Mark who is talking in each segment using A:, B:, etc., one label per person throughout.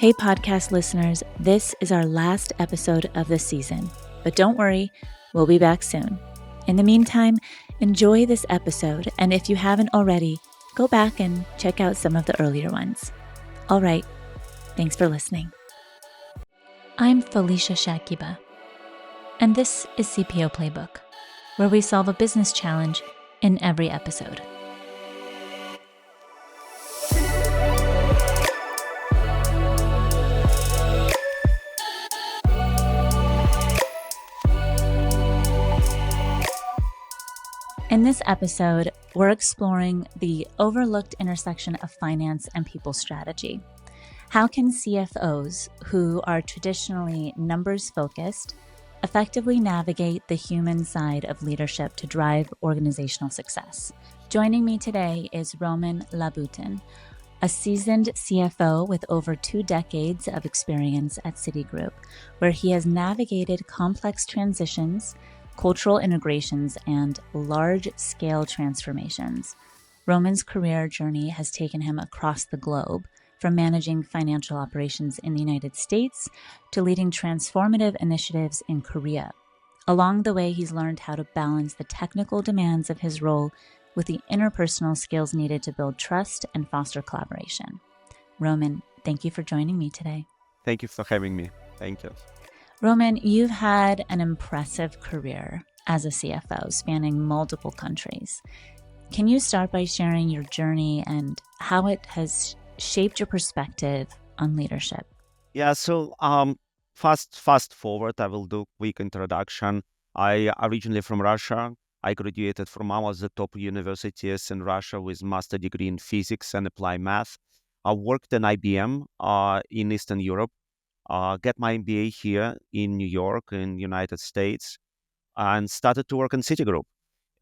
A: Hey, podcast listeners, this is our last episode of the season, but don't worry, we'll be back soon. In the meantime, enjoy this episode, and if you haven't already, go back and check out some of the earlier ones. All right, thanks for listening. I'm Felicia Shakiba, and this is CPO Playbook, where we solve a business challenge in every episode. In this episode, we're exploring the overlooked intersection of finance and people strategy. How can CFOs, who are traditionally numbers-focused, effectively navigate the human side of leadership to drive organizational success? Joining me today is Roman Labutin, a seasoned CFO with over 2 decades of experience at Citigroup, where he has navigated complex transitions, cultural integrations, and large-scale transformations. Roman's career journey has taken him across the globe, from managing financial operations in the United States to leading transformative initiatives in Korea. Along the way, he's learned how to balance the technical demands of his role with the interpersonal skills needed to build trust and foster collaboration. Roman, thank you for joining me today.
B: Thank you for having me. Thank you.
A: Roman, you've had an impressive career as a CFO spanning multiple countries. Can you start by sharing your journey and how it has shaped your perspective on leadership?
B: Yeah, so fast forward, I will do a quick introduction. I originally from Russia. I graduated from one of the top universities in Russia with master degree in physics and applied math. I worked in IBM in Eastern Europe. Get my MBA here in New York, in United States, and started to work in Citigroup.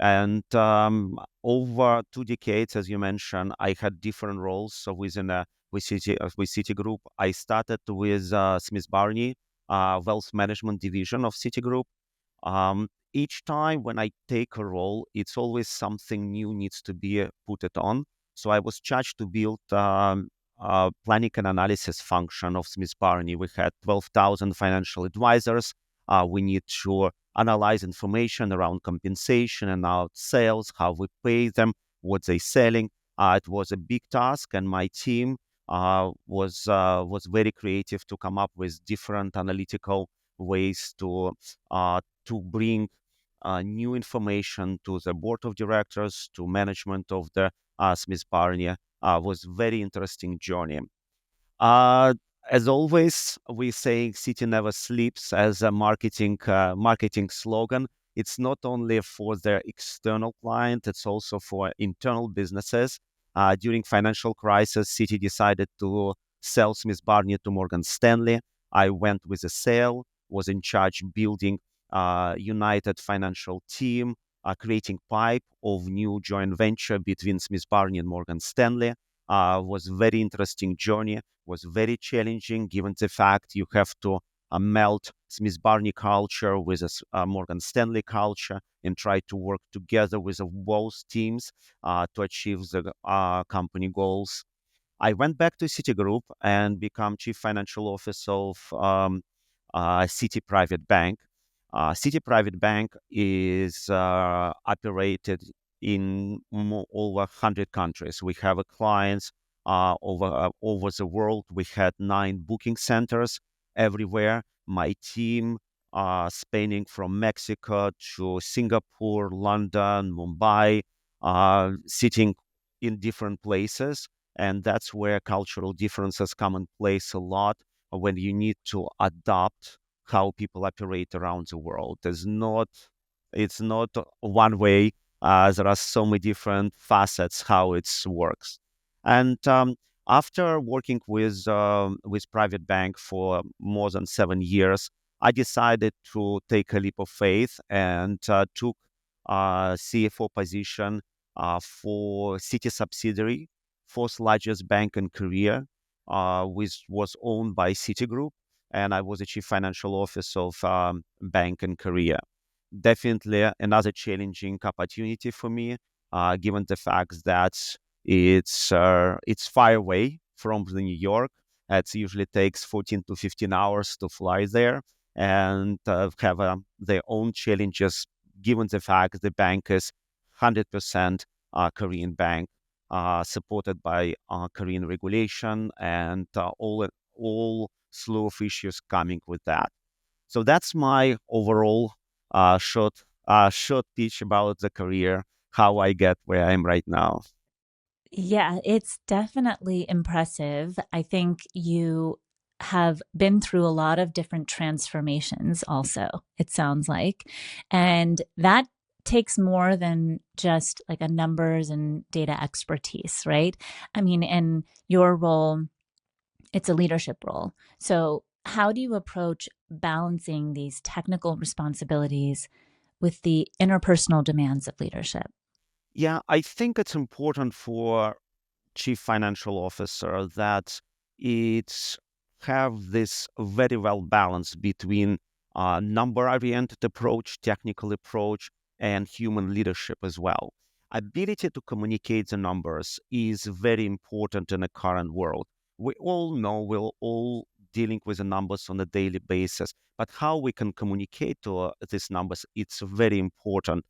B: And over 2 decades, as you mentioned, I had different roles. So with Citigroup, I started with Smith Barney, wealth management division of Citigroup. Each time when I take a role, it's always something new needs to be put it on. So I was charged to build planning and analysis function of Smith Barney. We had 12,000 financial advisors. We need to analyze information around compensation and our sales, how we pay them, what they're selling. It was a big task, and my team was very creative to come up with different analytical ways to bring new information to the board of directors, to management of the Smith Barney. Was very interesting journey. Uh, as always, we say "City never sleeps" as a marketing slogan. It's not only for their external client; it's also for internal businesses. During financial crisis, City decided to sell Smith Barney to Morgan Stanley. I went with a sale, was in charge building United Financial team, creating pipe of new joint venture between Smith Barney and Morgan Stanley. Was very interesting journey, was very challenging given the fact you have to melt Smith Barney culture with a Morgan Stanley culture and try to work together with both teams to achieve the company goals. I went back to Citigroup and become chief financial officer of Citi Private Bank. Citi Private Bank is operated in over 100 countries. We have clients over the world. We had 9 booking centers everywhere. My team spanning from Mexico to Singapore, London, Mumbai, sitting in different places. And that's where cultural differences come in place a lot when you need to adopt how people operate around the world. It's not one way. There are so many different facets how it works. And after working with private bank for more than 7 years, I decided to take a leap of faith and took a CFO position for Citi subsidiary, fourth largest bank in Korea, which was owned by Citigroup, and I was the chief financial officer of bank in Korea. Definitely another challenging opportunity for me, given the fact that it's far away from the New York, It usually takes 14 to 15 hours to fly there and have their own challenges, given the fact the bank is 100% Korean bank, supported by Korean regulation and all slew of issues coming with that. So that's my overall short pitch about the career, how I get where I am right now.
A: Yeah, it's definitely impressive. I think you have been through a lot of different transformations, also, it sounds like. And that takes more than just like a numbers and data expertise, right? I mean, in your role, it's a leadership role. So, how do you approach balancing these technical responsibilities with the interpersonal demands of leadership?
B: Yeah, I think it's important for chief financial officer that it's have this very well balance between number oriented approach, technical approach, and human leadership as well. Ability to communicate the numbers is very important in the current world. We all know we're all dealing with the numbers on a daily basis, but how we can communicate to these numbers, it's very important.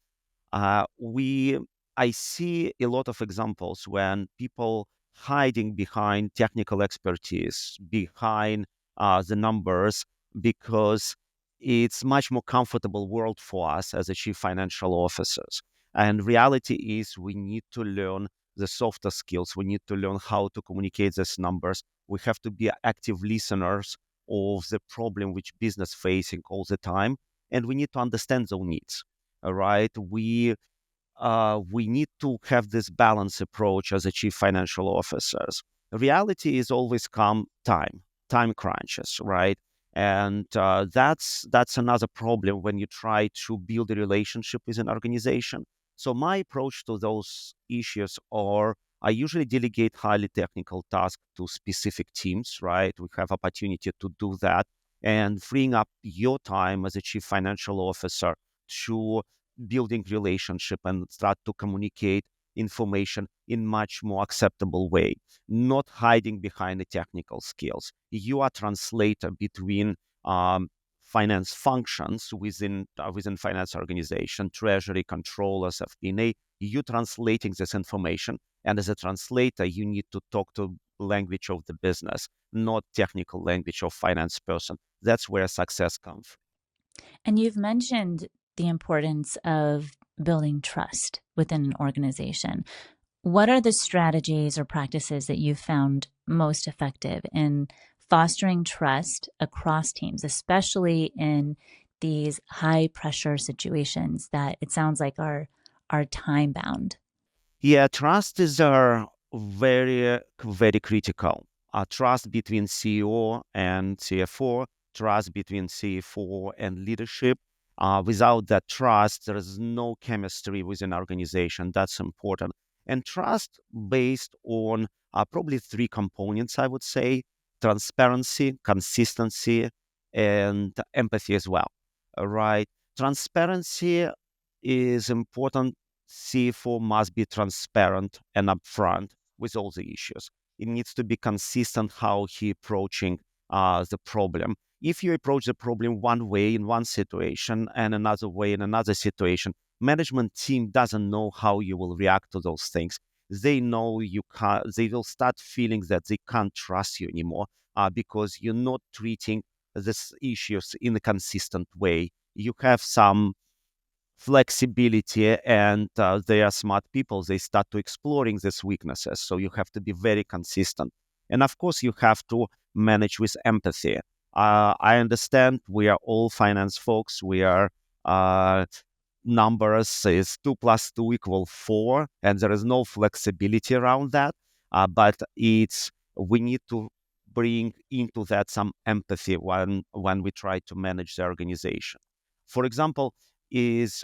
B: We I see a lot of examples when people hiding behind technical expertise, behind the numbers, because it's much more comfortable world for us as a chief financial officers. And reality is we need to learn the softer skills. We need to learn how to communicate these numbers. We have to be active listeners of the problem which business facing all the time, and we need to understand their needs. All right, we need to have this balanced approach as a chief financial officers. Reality is always come time crunches, right? And that's another problem when you try to build a relationship with an organization. So my approach to those issues are I usually delegate highly technical tasks to specific teams, right? We have opportunity to do that and freeing up your time as a chief financial officer to building relationship and start to communicate information in much more acceptable way, not hiding behind the technical skills. You are translator between finance functions within finance organization, treasury, controllers, FP&A. You translating this information, and as a translator, you need to talk to language of the business, not technical language of finance person. That's where success comes.
A: And you've mentioned the importance of building trust within an organization. What are the strategies or practices that you've found most effective in fostering trust across teams, especially in these high pressure situations that it sounds like are time bound?
B: Yeah, trust is very critical. Trust between CEO and CFO, trust between CFO and leadership. Without that trust, there is no chemistry within organization. That's important. And trust based on probably three components, I would say: transparency, consistency, and empathy as well. All right. Transparency is important. CFO must be transparent and upfront with all the issues. It needs to be consistent how he approaching the problem. If you approach the problem one way in one situation and another way in another situation, management team doesn't know how you will react to those things. They know you can't. They will start feeling that they can't trust you anymore because you're not treating these issues in a consistent way. You have some flexibility, and they are smart people. They start to exploring these weaknesses, so you have to be very consistent. And of course you have to manage with empathy. I understand we are all finance folks. We are uh, numbers is 2 plus 2 equal 4, and there is no flexibility around that. But it's we need to bring into that some empathy when we try to manage the organization. For example, is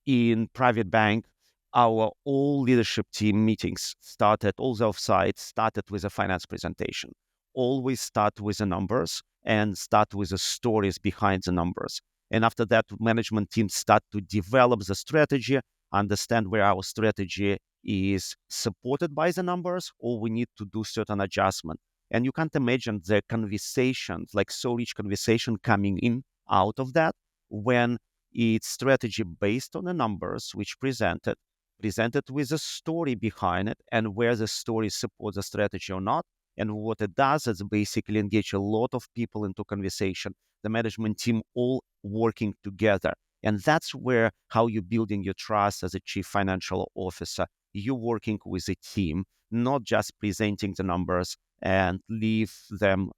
B: in private bank, our all leadership team meetings started, all the offsites started with a finance presentation. Always start with the numbers and start with the stories behind the numbers. And after that, management team start to develop the strategy, understand where our strategy is supported by the numbers, or we need to do certain adjustment. And you can't imagine the conversations, like so rich conversation coming in out of that when it's strategy based on the numbers which presented with a story behind it, and where the story supports the strategy or not. And what it does is basically engage a lot of people into conversation, the management team all working together. And that's where how you're building your trust as a chief financial officer. You're working with a team, not just presenting the numbers and leave them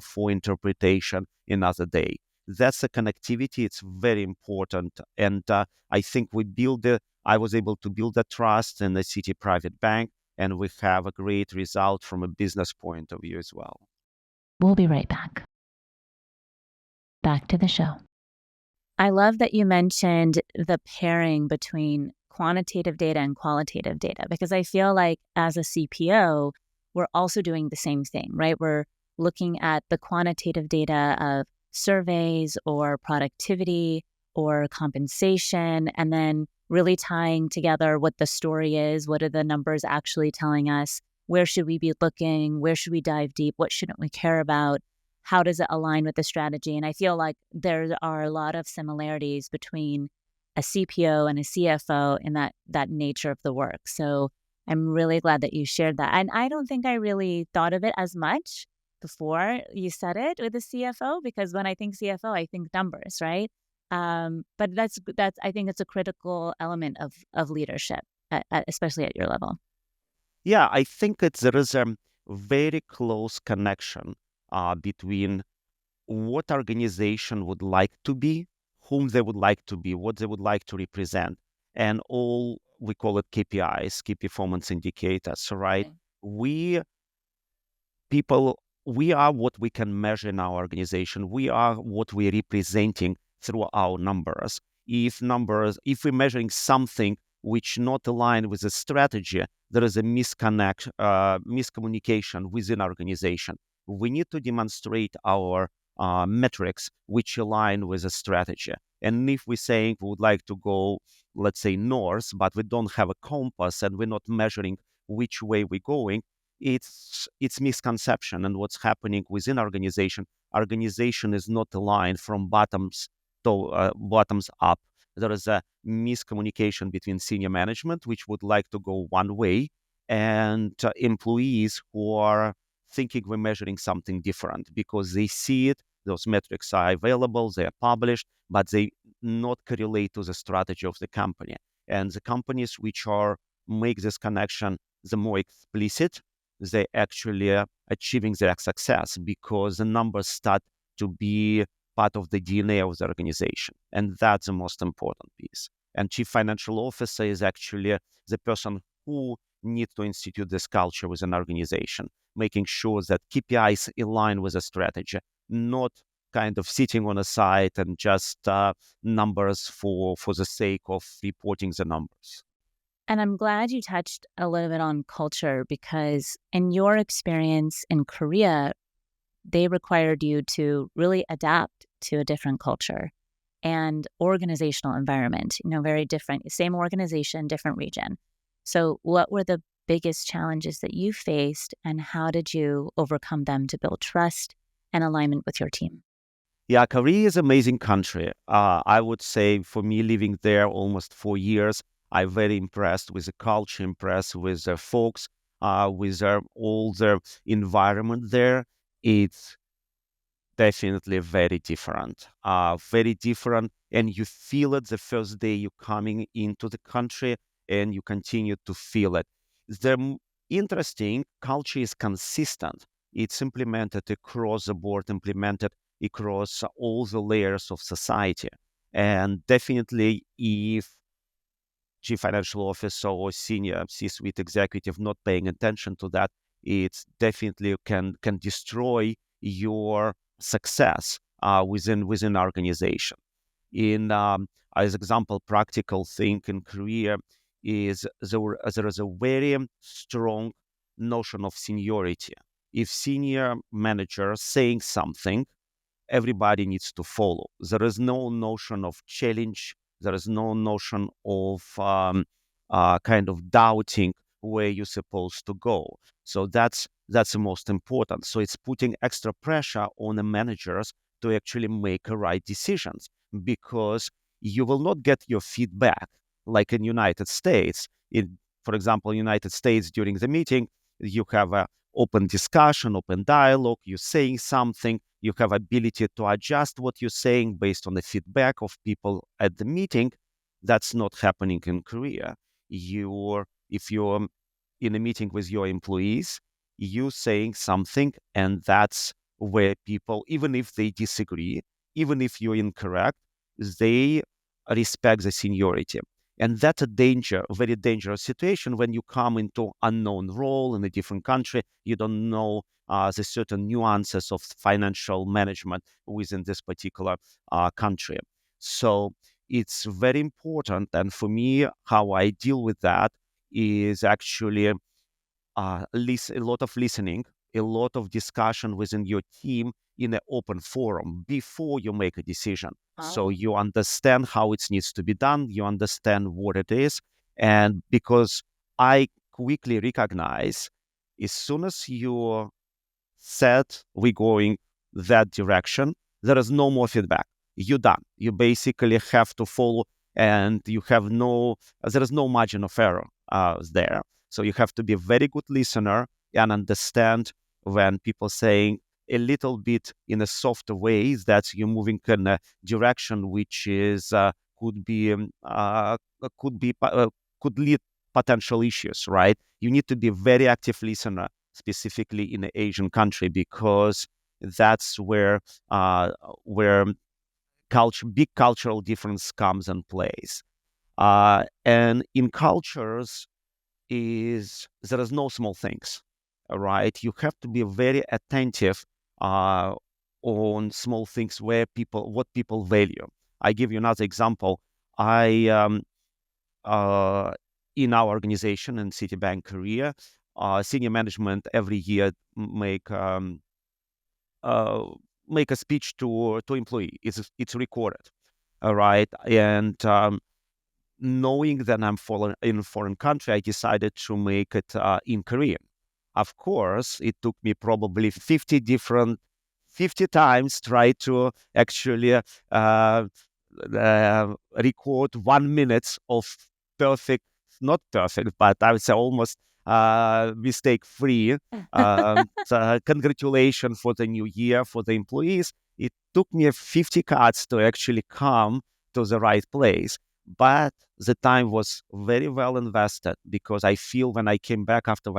B: for interpretation another day. That's the connectivity. It's very important. And I think I was able to build that trust in the City Private Bank, and we have a great result from a business point of view as well.
A: We'll be right back. Back to the show. I love that you mentioned the pairing between quantitative data and qualitative data, because I feel like as a CPO, we're also doing the same thing, right? We're looking at the quantitative data of surveys or productivity or compensation, and then really tying together what the story is. What are the numbers actually telling us? Where should we be looking? Where should we dive deep? What shouldn't we care about? How does it align with the strategy? And I feel like there are a lot of similarities between a CPO and a CFO in that nature of the work. So I'm really glad that you shared that. And I don't think I really thought of it as much before you said it with the CFO, because when I think CFO, I think numbers, right? But that's I think it's a critical element of leadership, especially at your level.
B: Yeah, I think there is a very close connection between what organization would like to be, whom they would like to be, what they would like to represent, and all we call it KPIs, key performance indicators, right?
A: Okay.
B: We people, we are what we can measure in our organization. We are what we're representing through our numbers. If we're measuring something which not aligned with the strategy, there is a miscommunication within our organization. We need to demonstrate our metrics which align with the strategy. And if we're saying we would like to go, let's say, north, but we don't have a compass and we're not measuring which way we're going, it's misconception. And what's happening within organization is not aligned from bottoms up. There is a miscommunication between senior management, which would like to go one way, and employees who are thinking we're measuring something different because they see it. Those metrics are available, they are published, but they not correlate to the strategy of the company. And the companies which are make this connection the more explicit, they actually are achieving their success because the numbers start to be part of the DNA of the organization. And that's the most important piece. And chief financial officer is actually the person who needs to institute this culture within an organization, making sure that KPIs align with the strategy, not kind of sitting on a side and just numbers for the sake of reporting the numbers.
A: And I'm glad you touched a little bit on culture, because in your experience in Korea, they required you to really adapt to a different culture and organizational environment, very different, same organization, different region. So what were the biggest challenges that you faced, and how did you overcome them to build trust and alignment with your team?
B: Yeah, Korea is an amazing country. I would say for me, living there almost 4 years, I'm very impressed with the culture, impressed with the folks, with all the environment there. It's definitely very different, and you feel it the first day you're coming into the country, and you continue to feel it. Interesting culture is consistent. It's implemented across the board, implemented across all the layers of society. And definitely, if chief financial officer or senior C-suite executive not paying attention to that, it definitely can destroy your success within organization. In as example, practical thing in Korea is there is a very strong notion of seniority. If senior manager saying something, everybody needs to follow. There is no notion of challenge. There is no notion of kind of doubting where you're supposed to go. So that's That's the most important. So it's putting extra pressure on the managers to actually make right decisions, because you will not get your feedback like in United States. For example, United States, during the meeting, you have a open discussion, open dialogue, you're saying something, you have ability to adjust what you're saying based on the feedback of people at the meeting. That's not happening in Korea. If you're in a meeting with your employees, you saying something, and that's where people, even if they disagree, even if you're incorrect, they respect the seniority. And that's a very dangerous situation when you come into unknown role in a different country. You don't know the certain nuances of financial management within this particular country. So it's very important. And for me, how I deal with that is actually a lot of listening, a lot of discussion within your team in an open forum before you make a decision. So you understand how it needs to be done, you understand what it is. And because I quickly recognize, as soon as you said we're going that direction, there is no more feedback. You're done. You basically have to follow, and there is no margin of error there. So you have to be a very good listener and understand when people saying a little bit in a softer ways that you're moving in a direction which is could be could be could lead potential issues, right? You need to be a very active listener, specifically in an Asian country, because that's where big cultural difference comes and plays. And in cultures, there is no small things, right? You have to be very attentive on small things what people value. I give you another example. I uh, in our organization in Citibank Korea, senior management every year uh, make a speech to employee. It's recorded, all right. And knowing that I'm in a foreign country, I decided to make it in Korean. Of course, it took me probably 50 times try to actually record 1 minute of perfect, not perfect, but I would say almost mistake-free. So congratulations for the new year for the employees. It took me 50 cuts to actually come to the right place. But the time was very well invested, because I feel when I came back after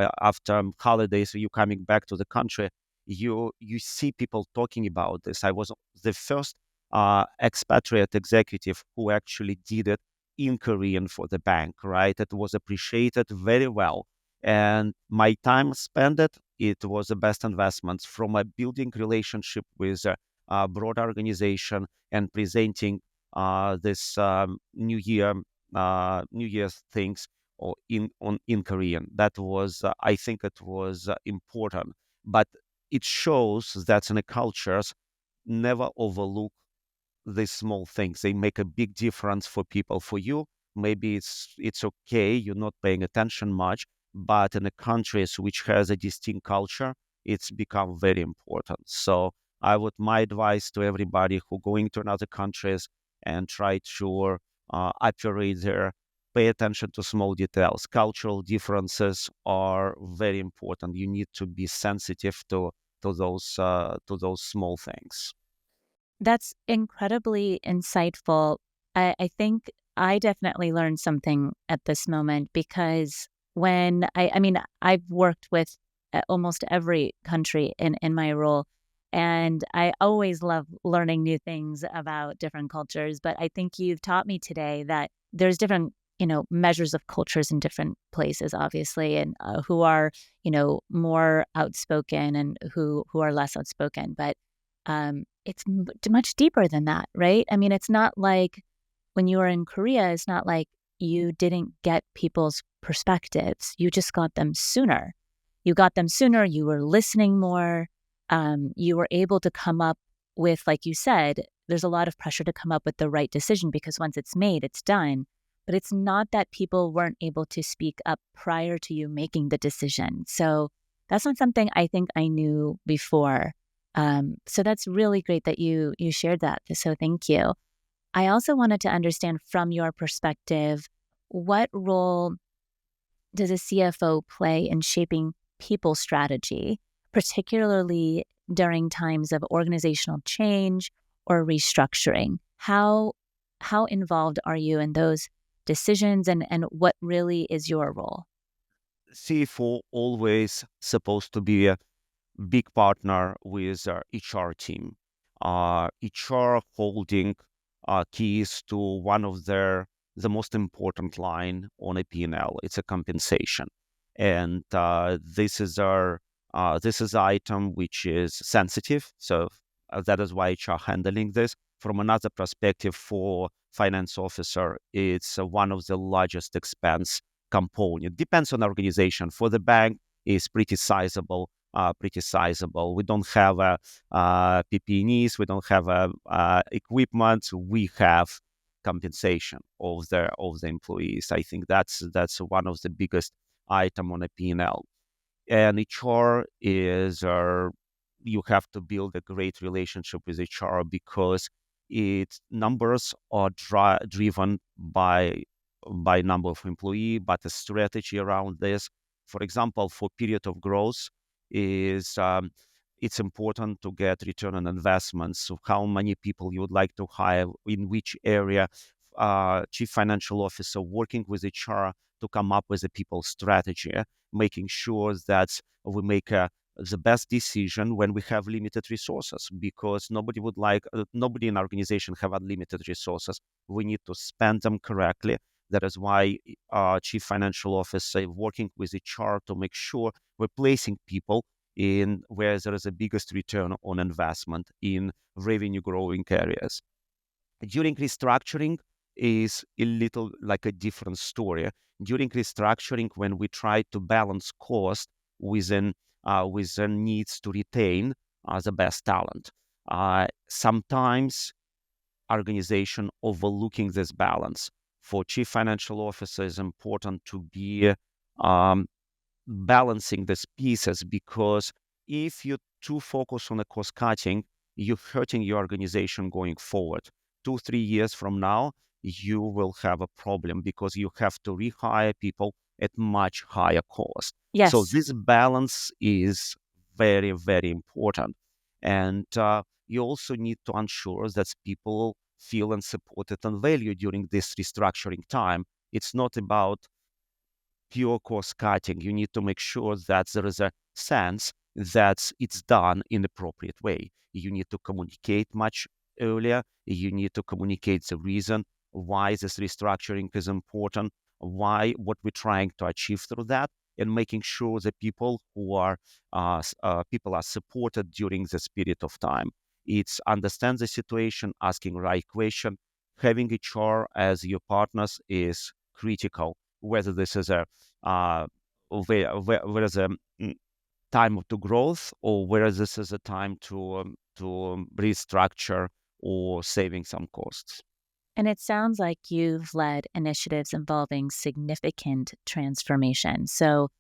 B: holidays, you coming back to the country, you see people talking about this. I was the first expatriate executive who actually did it in Korean for the bank, right? It was appreciated very well. And my time spent it was the best investments from a building relationship with a broad organization and presenting this New Year's things or in Korean. That was, I think, it was important, but it shows that in the cultures never overlook these small things. They make a big difference for people. For you, maybe it's okay, you're not paying attention much, but in the countries which has a distinct culture, it's become very important. So my advice to everybody who going to another countries and try to operate there, pay attention to small details. Cultural differences are very important. You need to be sensitive to those small things.
A: That's incredibly insightful. I think I definitely learned something at this moment because I mean, I've worked with almost every country in my role, and I always love learning new things about different cultures. But I think you've taught me today that there's different, measures of cultures in different places, obviously, and who are, more outspoken and who are less outspoken. But it's much deeper than that, right? I mean, it's not like when you were in Korea, it's not like you didn't get people's perspectives. You just got them sooner. You got them sooner. You were listening more. You were able to come up with, like you said, there's a lot of pressure to come up with the right decision because once it's made, it's done. But it's not that people weren't able to speak up prior to you making the decision. So That's not something I think I knew before. So that's really great that you shared that. So thank you. I also wanted to understand from your perspective, what role does a CFO play in shaping people strategy, particularly during times of organizational change or restructuring? How involved are you in those decisions, and what really is your role?
B: CFO always supposed to be a big partner with our HR team. HR holding keys to one of the most important line on a P&L. It's a compensation, and this is item which is sensitive. So that is why HR handling this. From another perspective, for finance officer, it's one of the largest expense component. Depends on organization. For the bank, is pretty sizable. We don't have PPEs, we don't have equipment. We have compensation of the employees. I think that's one of the biggest item on a P&L. And HR is you have to build a great relationship with HR because its numbers are driven by number of employee, but the strategy around this, for example, for period of growth, is it's important to get return on investments. So how many people you would like to hire, in which area, chief financial officer working with HR to come up with a people strategy, making sure that we make the best decision when we have limited resources, because nobody in our organization have unlimited resources. We need to spend them correctly. That is why chief financial officer working with HR to make sure we're placing people in where there is a biggest return on investment in revenue growing areas. During restructuring is a little like a different story. During restructuring, when we try to balance cost with the needs to retain the best talent, sometimes organization overlooking this balance. For chief financial officer, it's important to be um, balancing these pieces, because if you too focus on the cost cutting, you're hurting your organization going forward. 2 3 years from now, you will have a problem because you have to rehire people at much higher cost. So
A: Yes.
B: this balance is very, very important. And you also need to ensure that people feel and supported and valued during this restructuring time. It's not about pure cost cutting. You need to make sure that there is a sense that it's done in the appropriate way. You need to communicate much earlier. You need to communicate the reason why this restructuring is important, what we're trying to achieve through that, and making sure that people are supported during this period of time. It's understand the situation, asking right question, having HR as your partners is critical. Whether this is a where is a time to growth, or where this is a time to restructure or saving some costs.
A: And it sounds like you've led initiatives involving significant transformation. So,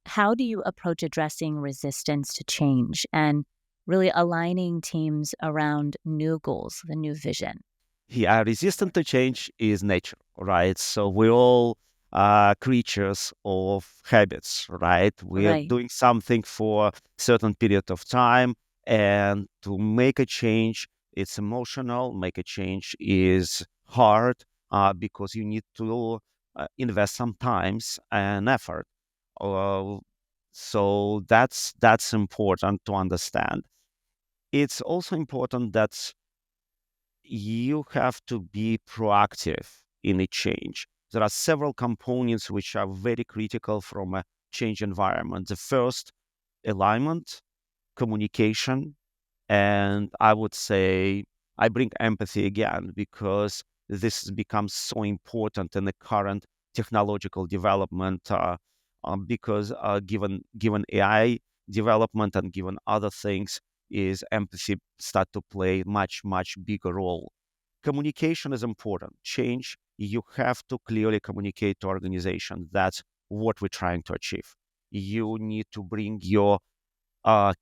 A: how do you approach addressing resistance to change and really aligning teams around new goals, the new vision?
B: Yeah, resistant to change is nature, right? So we're all creatures of habits, right? We are
A: Right.
B: doing something for certain period of time, and to make a change, it's emotional. Make a change is hard because you need to invest some times and effort. Uh, so that's important to understand. It's also important that you have to be proactive in a change. There are several components which are very critical from a change environment. The first, alignment, communication, and I would say I bring empathy again, because this becomes so important in the current technological development. Because given AI development and given other things, is empathy start to play much bigger role. Communication is important. Change, you have to clearly communicate to organization. That's what we're trying to achieve. you need to bring your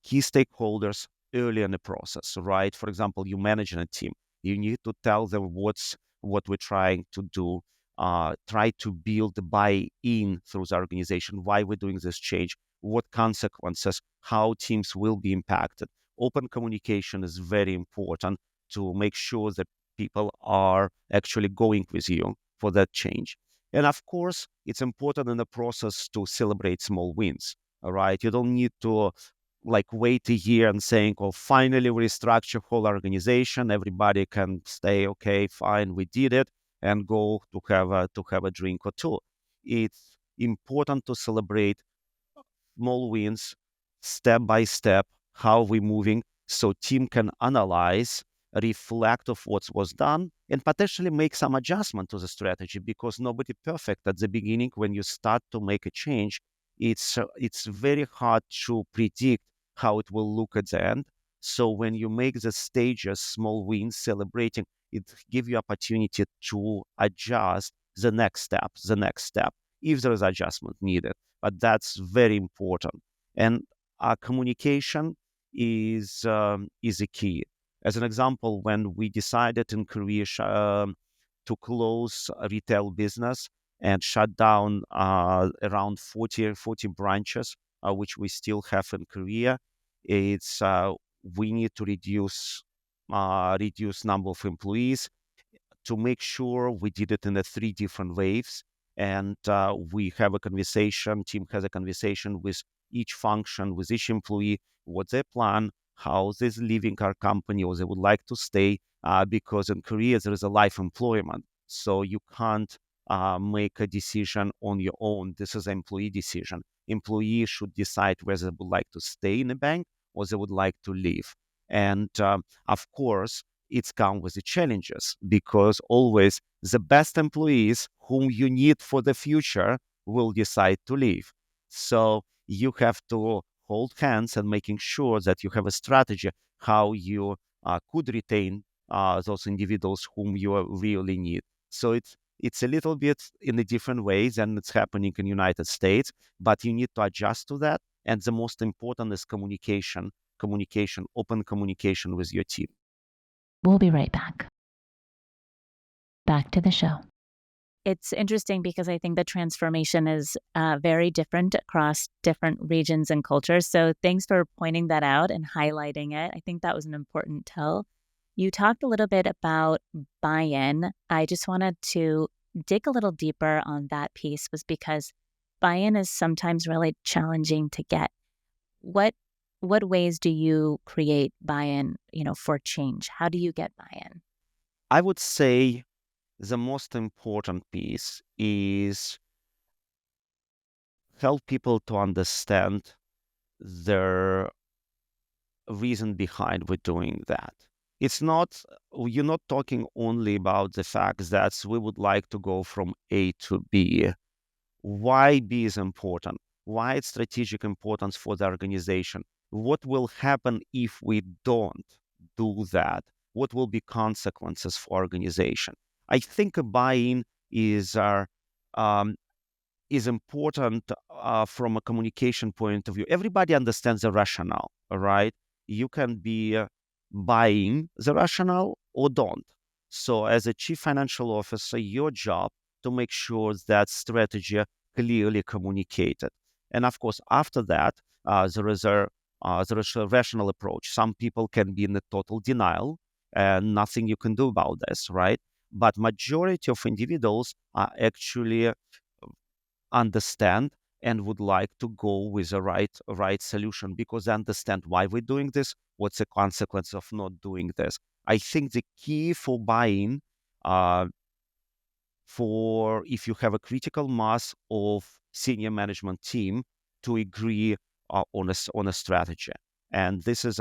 B: key stakeholders early in the process, right? For example, you manage a team. You need to tell them what we're trying to do. Try to build buy-in through the organization. Why we're doing this change? What consequences? How teams will be impacted? Open communication is very important to make sure that people are actually going with you for that change. And of course, it's important in the process to celebrate small wins. All right, you don't need to like wait a year and saying, "Oh, finally we restructure whole organization. Everybody can stay okay, fine, we did it," and go to have a drink or two. It's important to celebrate small wins, step by step, how we're moving, so team can analyze, reflect of what was done, and potentially make some adjustment to the strategy, because nobody perfect at the beginning. When you start to make a change, it's very hard to predict how it will look at the end. So when you make the stages, small wins, celebrating, it give you opportunity to adjust the next step if there is adjustment needed. But that's very important. And communication is a key. As an example, when we decided in Korea to close a retail business and shut down around 40 branches, which we still have in Korea, it's we need to reduce number of employees. To make sure, we did it in the three different waves, and we have a conversation. Team has a conversation with each function, with each employee, what their plan, how they're leaving our company or they would like to stay. Because in Korea there is a life employment, so you can't make a decision on your own. This is an employee decision. Employees should decide whether they would like to stay in a bank or they would like to leave. And of course, it's come with the challenges, because always the best employees whom you need for the future will decide to leave. So you have to hold hands and making sure that you have a strategy how you could retain those individuals whom you really need. So it's a little bit in a different ways than it's happening in United States, but you need to adjust to that. And the most important is communication, open communication with your team.
A: We'll be right back. Back to the show. It's interesting because I think the transformation is very different across different regions and cultures. So thanks for pointing that out and highlighting it. I think that was an important tell. You talked a little bit about buy-in. I just wanted to dig a little deeper on that piece, was because buy-in is sometimes really challenging to get. What ways do you create buy-in, for change? How do you get buy-in?
B: I would say the most important piece is help people to understand their reason behind we're doing that. It's not, you're not talking only about the fact that we would like to go from A to B. Why B is important? Why it's strategic importance for the organization? What will happen if we don't do that? What will be consequences for organization? I think a buy-in um, is important from a communication point of view. Everybody understands the rationale, all right? You can be buying the rationale or don't. So as a chief financial officer, your job to make sure that strategy clearly communicated. And of course, after that, there is a rational approach. Some people can be in a total denial and nothing you can do about this, right? But majority of individuals are actually understand and would like to go with a right solution, because they understand why we're doing this, what's the consequence of not doing this. I think the key for buying, uh, for if you have a critical mass of senior management team to agree on a strategy. And this is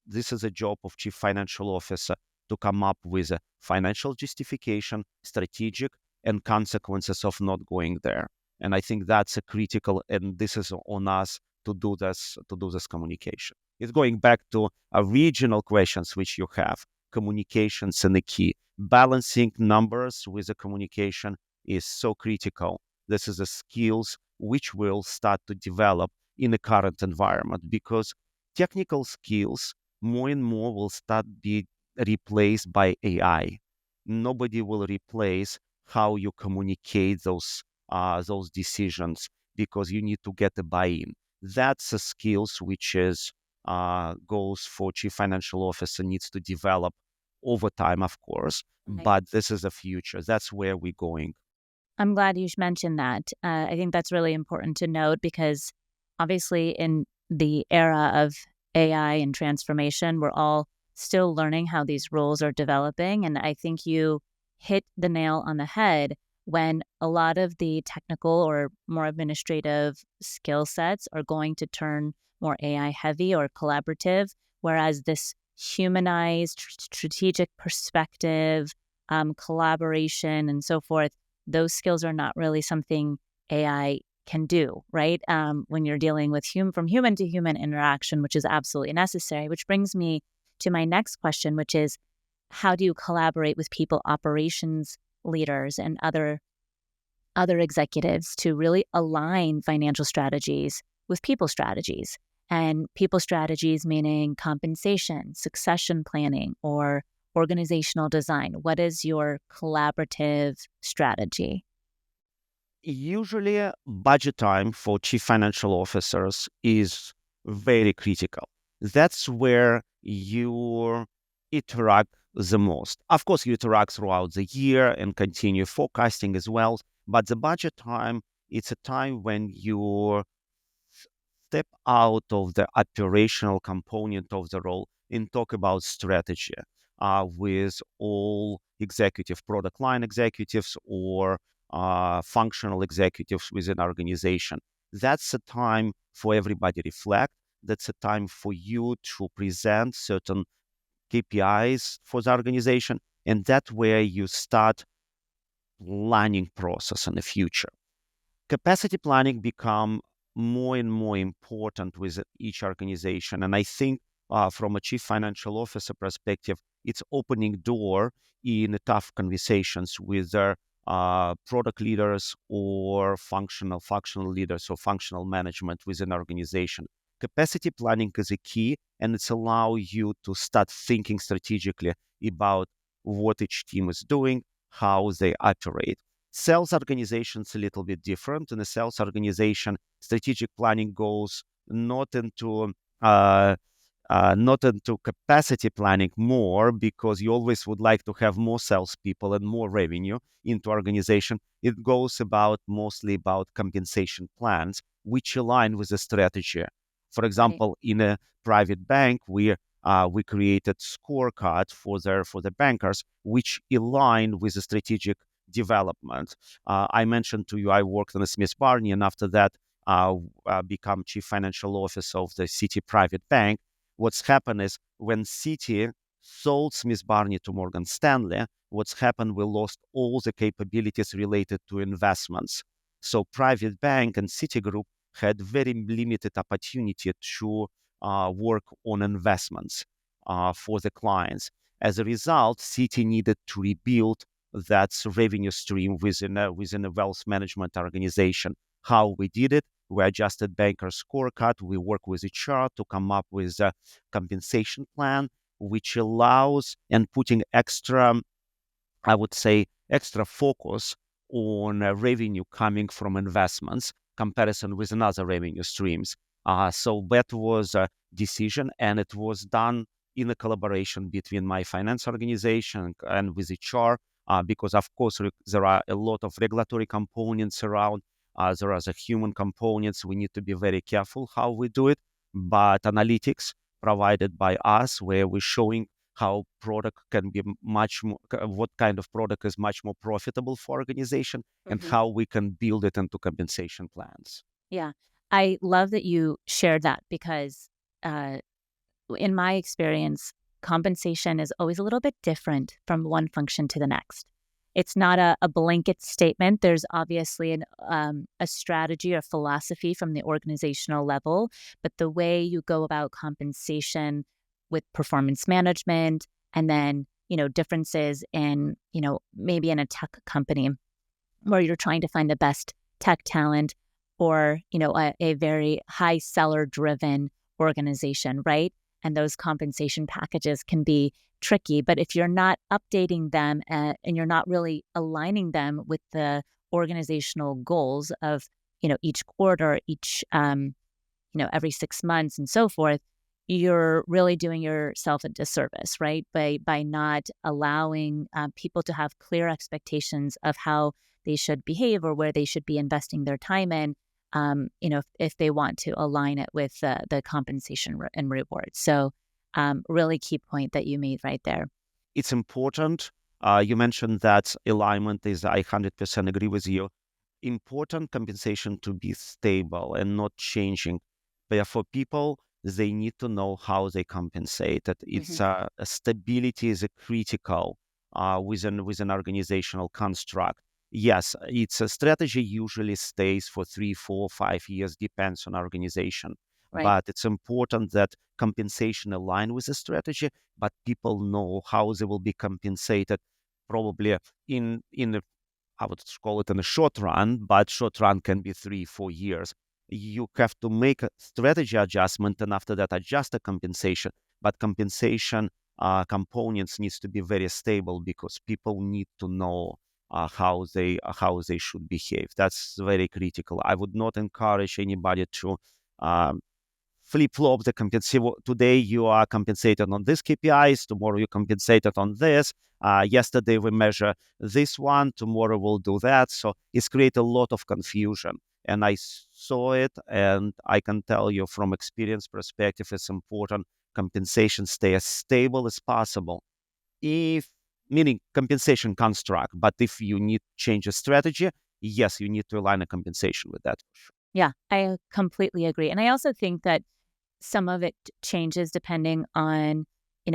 B: this is a job of chief financial officer to come up with a financial justification, strategic, and consequences of not going there. And I think that's a critical, and this is on us to do this communication. It's going back to regional questions which you have. Communications and the key. Balancing numbers with the communication is so critical. This is the skills which will start to develop in the current environment, because technical skills more and more will start be replaced by AI. Nobody will replace how you communicate those decisions, because you need to get a buy-in. That's a skills which is goes for chief financial officer needs to develop over time, of course.
A: Right.
B: But this is the future. That's where we're going.
A: I'm glad you mentioned that. I think that's really important to note because obviously, in the era of AI and transformation, we're all still learning how these roles are developing. And I think you hit the nail on the head when a lot of the technical or more administrative skill sets are going to turn more AI heavy or collaborative, whereas this humanized, strategic perspective, collaboration, and so forth, those skills are not really something AI can do, right? When you're dealing with from human to human interaction, which is absolutely necessary, which brings me to my next question, which is how do you collaborate with people operations leaders and other executives to really align financial strategies with people strategies? And people strategies meaning compensation, succession planning, or organizational design. What is your collaborative strategy?
B: Usually, budget time for chief financial officers is very critical. That's where you interact the most. Of course, you interact throughout the year and continue forecasting as well. But the budget time, it's a time when you step out of the operational component of the role and talk about strategy with all executive product line executives or functional executives within organization. That's a time for everybody to reflect. That's a time for you to present certain KPIs for the organization, and that where you start planning process in the future. Capacity planning become more and more important with each organization, and I think from a chief financial officer perspective, it's opening door in tough conversations with their product leaders or functional leaders or functional management within an organization. Capacity planning is a key, and it's allow you to start thinking strategically about what each team is doing, how they operate. Sales organization's a little bit different. In a sales organization, strategic planning goes not into uh, not into capacity planning more, because you always would like to have more salespeople and more revenue into organization. It goes about mostly about compensation plans, which align with the strategy. For
A: Right.
B: example, in a private bank, we created scorecard for the bankers, which align with the strategic development. I mentioned to you I worked in a Smith Barney, and after that, become chief financial officer of the Citi Private Bank. What's happened is when Citi sold Smith Barney to Morgan Stanley, what's happened, we lost all the capabilities related to investments. So Private Bank and Citigroup had very limited opportunity to work on investments for the clients. As a result, Citi needed to rebuild that revenue stream within a wealth management organization. How we did it? We adjusted banker scorecard. We work with HR to come up with a compensation plan, which allows and putting extra, I would say, extra focus on revenue coming from investments comparison with another revenue streams. So that was a decision, and it was done in a collaboration between my finance organization and with HR, because of course there are a lot of regulatory components around. There are the human components. We need to be very careful how we do it, but analytics provided by us, where we're showing how product can be much more, what kind of product is much more profitable for organization, and
A: Hmm.
B: how we can build it into compensation plans.
A: Yeah. I love that you shared that because uh, in my experience, compensation is always a little bit different from one function to the next. It's not a blanket statement. There's obviously a strategy or philosophy from the organizational level, but the way you go about compensation with performance management and then, differences in, maybe in a tech company where you're trying to find the best tech talent or, a very high seller driven organization, right? And those compensation packages can be tricky. But if you're not updating them and you're not really aligning them with the organizational goals of, each quarter, each, every 6 months and so forth, you're really doing yourself a disservice, right? By not allowing people to have clear expectations of how they should behave or where they should be investing their time in, if they want to align it with the compensation and rewards. So, really key point that you made right there.
B: It's important. You mentioned that alignment is, I 100% agree with you. Important compensation to be stable and not changing. But for people, they need to know how they compensate. That
A: Hmm.
B: it's stability is a critical within organizational construct. Yes, it's a strategy usually stays for 3, 4, 5 years, depends on organization.
A: Right.
B: But it's important that compensation align with the strategy, but people know how they will be compensated probably in I would call it in a short run, but short run can be 3, 4 years. You have to make a strategy adjustment, and after that, adjust the compensation. But compensation components needs to be very stable because people need to know how they should behave. That's very critical. I would not encourage anybody to um, flip-flop the compensation. Today you are compensated on this KPIs, tomorrow you compensated on this. Yesterday we measure this one, tomorrow we'll do that. So it's created a lot of confusion. And I saw it, and I can tell you from experience perspective, it's important compensation stay as stable as possible. If meaning compensation construct, but if you need to change a strategy, yes, you need to align a compensation with that.
A: Yeah, I completely agree. And I also think that some of it changes depending on,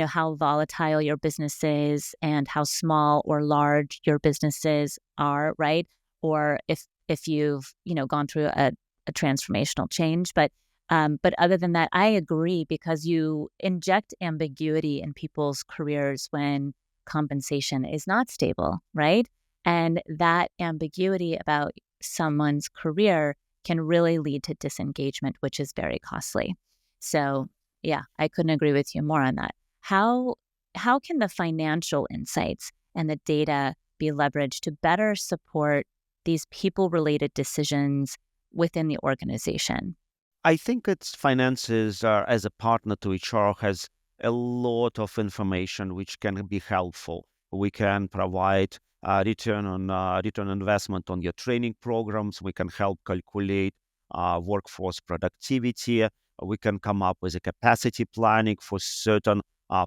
A: how volatile your business is and how small or large your businesses are, right? Or if you've, gone through a transformational change. But other than that, I agree because you inject ambiguity in people's careers when compensation is not stable, right? And that ambiguity about someone's career can really lead to disengagement, which is very costly. So, yeah, I couldn't agree with you more on that. How how can the financial insights and the data be leveraged to better support these people-related decisions within the organization?
B: I think its finances as a partner to HR has a lot of information which can be helpful. We can provide return on investment on your training programs. We can help calculate workforce productivity. We can come up with a capacity planning for certain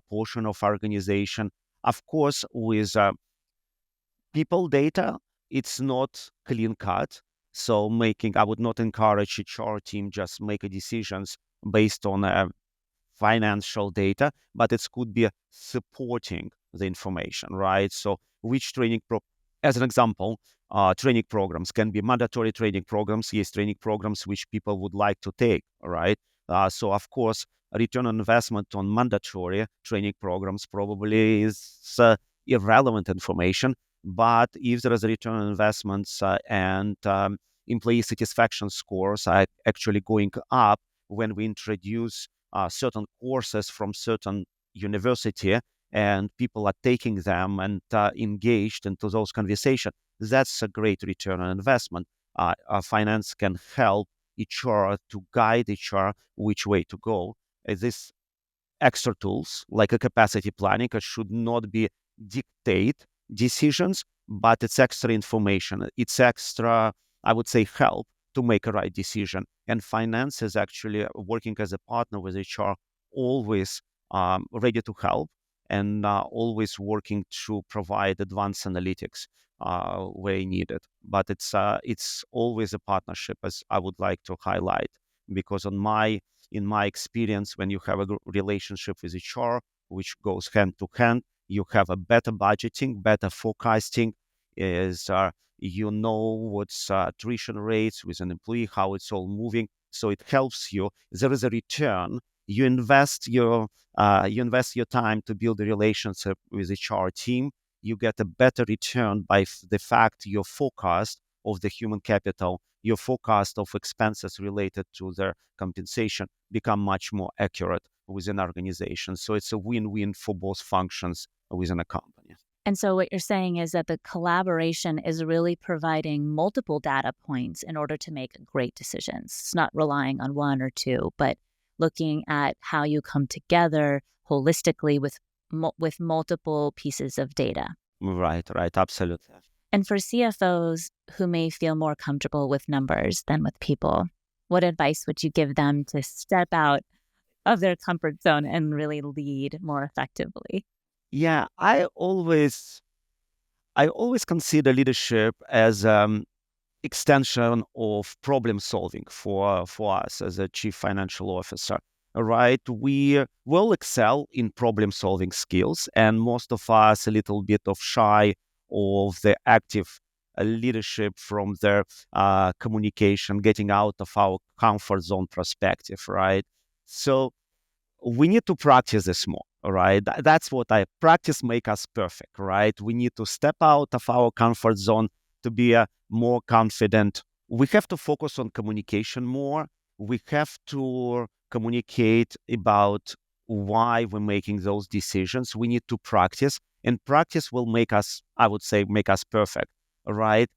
B: portion of organization. Of course, with people data, it's not clean cut. So I would not encourage HR team just make a decisions based on financial data, but it could be supporting the information, right? So which as an example, training programs can be mandatory training programs, yes, training programs which people would like to take, all right? So of course, return on investment on mandatory training programs probably is irrelevant information. But if there is a return on investments and employee satisfaction scores are actually going up when we introduce certain courses from certain university and people are taking them and engaged into those conversations, that's a great return on investment. Finance can help HR to guide HR which way to go. This extra tools like a capacity planning should not be dictate decisions, but it's extra information. It's extra, I would say, help to make a right decision. And finance is actually working as a partner with HR, always ready to help and always working to provide advanced analytics where needed. But it's always a partnership, as I would like to highlight, because in my experience, when you have a relationship with HR, which goes hand to hand, you have a better budgeting, better forecasting, is you know what's attrition rates with an employee, how it's all moving. So it helps you. There is a return. You invest your time to build a relationship with HR team. You get a better return by the fact your forecast of the human capital your forecast of expenses related to their compensation become much more accurate within organizations. So it's a win-win for both functions within a company.
A: And so what you're saying is that the collaboration is really providing multiple data points in order to make great decisions. It's not relying on one or two, but looking at how you come together holistically with multiple pieces of data.
B: Right, absolutely.
A: And for CFOs who may feel more comfortable with numbers than with people, what advice would you give them to step out of their comfort zone and really lead more effectively?
B: Yeah, I always consider leadership as extension of problem solving for us as a chief financial officer. Right, we will excel in problem solving skills, and most of us a little bit of shy of the active leadership from their communication, getting out of our comfort zone perspective. Right, so we need to practice this more. Right, that's what I practice make us perfect. Right, we need to step out of our comfort zone to be more confident. We have to focus on communication more. We have to communicate about why we're making those decisions. We need to practice, and practice will make us, I would say, make us perfect. Right,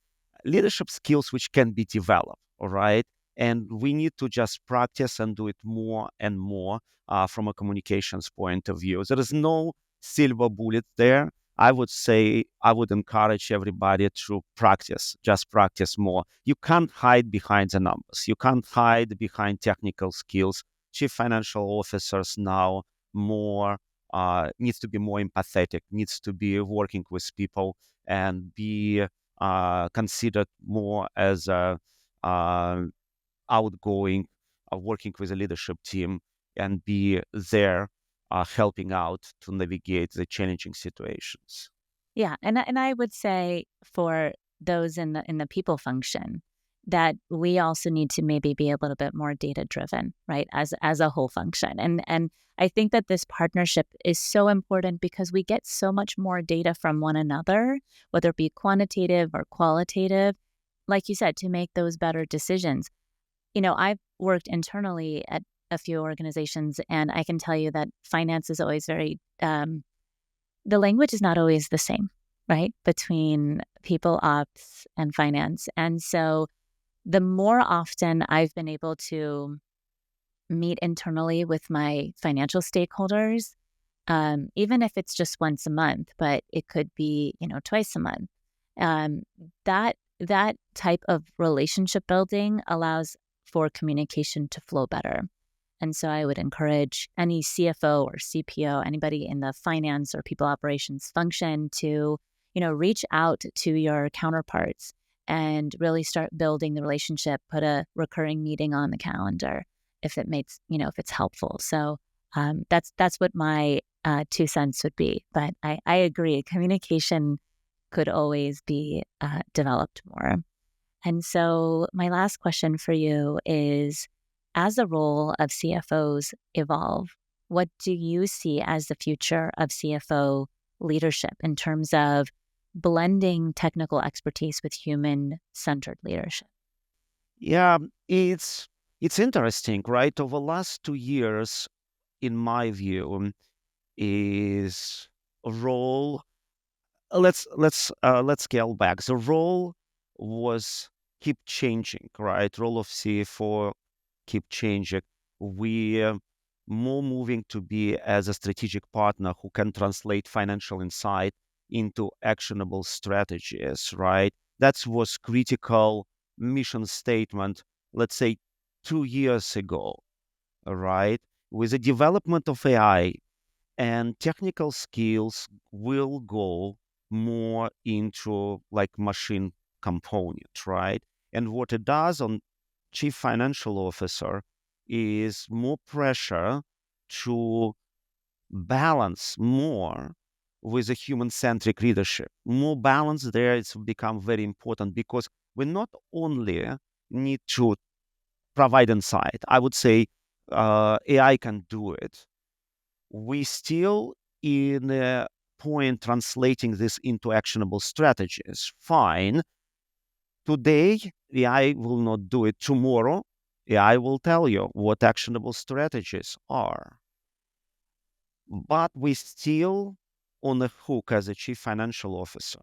B: leadership skills which can be developed. All right, and we need to just practice and do it more and more from a communications point of view. There is no silver bullet there. I would say I would encourage everybody to practice, just practice more. You can't hide behind the numbers. You can't hide behind technical skills. Chief financial officers now more needs to be more empathetic, needs to be working with people and be considered more as a outgoing, working with a leadership team and be there helping out to navigate the challenging situations.
A: Yeah, and I would say for those in the people function that we also need to maybe be a little bit more data driven, right? As a whole function. And I think that this partnership is so important because we get so much more data from one another, whether it be quantitative or qualitative, like you said, to make those better decisions. I've worked internally at a few organizations, and I can tell you that finance is always very the language is not always the same, right? Between people ops and finance. And so the more often I've been able to meet internally with my financial stakeholders, even if it's just once a month, but it could be, twice a month, um, that type of relationship building allows for communication to flow better. And so I would encourage any CFO or CPO, anybody in the finance or people operations function to, reach out to your counterparts and really start building the relationship, put a recurring meeting on the calendar if it makes, if it's helpful. So that's what my 2 cents would be. But I agree, communication could always be developed more. And so my last question for you is, as the role of CFOs evolve, what do you see as the future of CFO leadership in terms of blending technical expertise with human-centered leadership?
B: Yeah, it's interesting, right? Over the last 2 years, in my view, is a role. Let's scale back. The role was keep changing, right? Role of CFO keep changing. We more moving to be as a strategic partner who can translate financial insight into actionable strategies, right? That was critical mission statement, let's say 2 years ago, right? With the development of AI and technical skills will go more into like machine component, right? And what it does on chief financial officer is more pressure to balance more with a human-centric leadership. More balance there, it's become very important because we not only need to provide insight. I would say AI can do it. We still in a point translating this into actionable strategies. Fine. Today, AI will not do it. Tomorrow, AI will tell you what actionable strategies are. But we still, on the hook as a chief financial officer,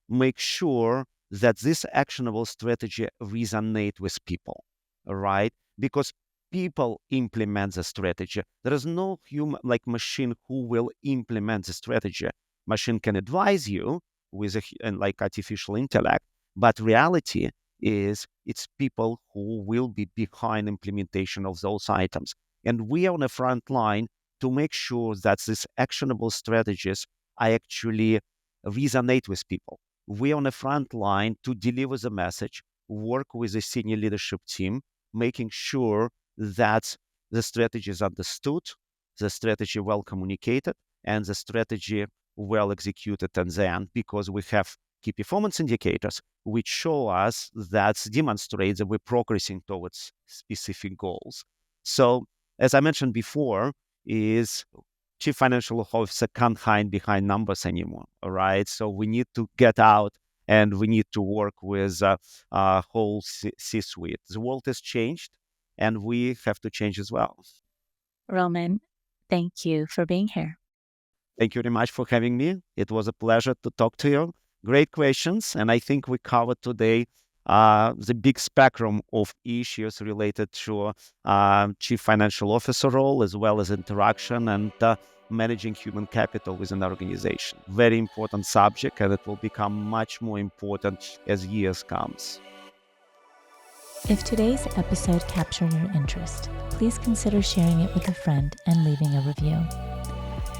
B: make sure that this actionable strategy resonate with people, right? Because people implement the strategy. There is no human like machine who will implement the strategy. Machine can advise you with and like artificial intellect, but reality is it's people who will be behind implementation of those items. And we are on the front line to make sure that these actionable strategies actually resonate with people. We're on the front line to deliver the message, work with the senior leadership team, making sure that the strategy is understood, the strategy well communicated, and the strategy well executed at the end, because we have key performance indicators which show us that demonstrate that we're progressing towards specific goals. So, as I mentioned before, is chief financial officer can't hide behind numbers anymore. All right. So we need to get out and we need to work with a whole C-suite. The world has changed and we have to change as well.
A: Roman, thank you for being here.
B: Thank you very much for having me. It was a pleasure to talk to you. Great questions. And I think we covered today the big spectrum of issues related to chief financial officer role, as well as interaction and managing human capital within an organization. Very important subject, and it will become much more important as years comes.
A: If today's episode captured your interest, please consider sharing it with a friend and leaving a review.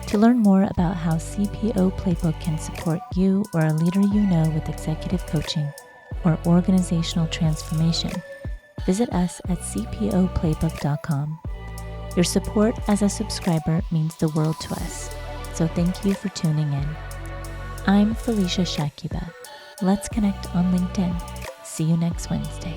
A: To learn more about how CPO Playbook can support you or a leader you know with executive coaching or organizational transformation, visit us at cpoplaybook.com. Your support as a subscriber means the world to us, so thank you for tuning in. I'm Felicia Shakiba. Let's connect on LinkedIn. See you next Wednesday.